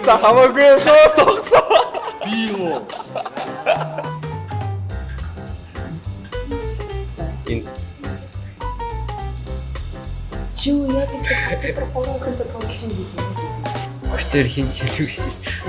За хамаагүй шууд тогсоо. Би юу? Энэ Чи юу яадаг гэж тэр 3 хүнтэй тоглож юм биш үү? Битэр хин шилүү гэсэн шүү дээ.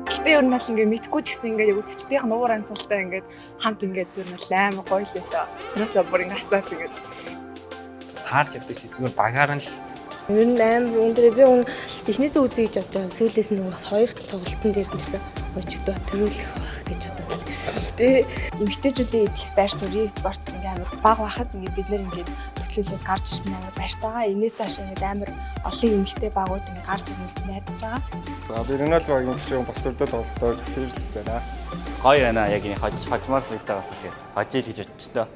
Гэтэ ер нь бол ингээ мэдгүй ч гэсэн ингээ үдчдийнх нь уур амьсгалтай ингээ хамт ингээ ер нь амар гоё л лээ. Тэрнээсээ бүр ингээ асаал ингээ. Хаарч явдаг чи зүгээр багаар нь л Ер нь амар өндөр би эхнээсээ үзье гэж бодож байгаа. Сүүлээс нь хоёр тоглолтын дээр нэрсэн очигдоо төрүүлэх байх гэж бодоод ирсэн. Тэ эмэгтэйчүүдийн эзлэх байр суурь спортт ингээ амар баг байхад ингээ бид нэр ингээ төтлөлөд гарч ирсэн амар баяртайгаа. Энээс цааш ингээ амар олон эмэгтэй багууд ингээ гарч ирнэ гэж найдаж байгаа. За би Рональд багийн гишүүн бас төрдөд тоглолтоор фирлсэн аа. Гоё байна яг энэ хожмоос нэгтэй бас тэгэхээр хожил хийж очтой.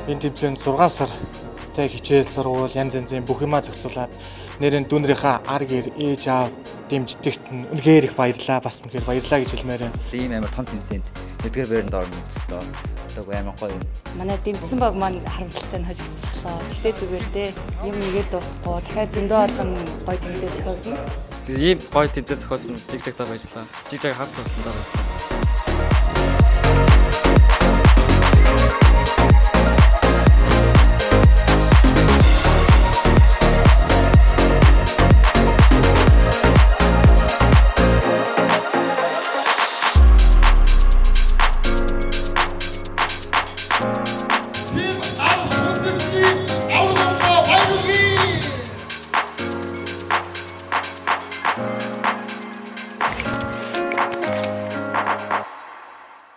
Энэ тэмцээнд 6 сартай хичээл сургууль янз янзын бүх юмаа зохицуулаад нэрэн дүүнэрийнхээ ар гэр ээж аав дэмждэгт нь үнэхээр их баярлаа бас үнэхээр баярлаа гэж хэлмээр байна. ийм амар том тэмцээнд нэгдүгээр байранд орно гэсэн одоо амар гоё юм. Манай дэмжсэн баг маань харамсалтай нь хожигдчихлоо. Гэтэ зүгээр дээ. Юм нэгээд дуусахгүй. Дахиад зөндөө олон гоё тэмцээн зохиогдно. Ийм гоё тэмцээн зохиосон жиг жагтаа баярлаа. Жиг жаг хамт болсон даа.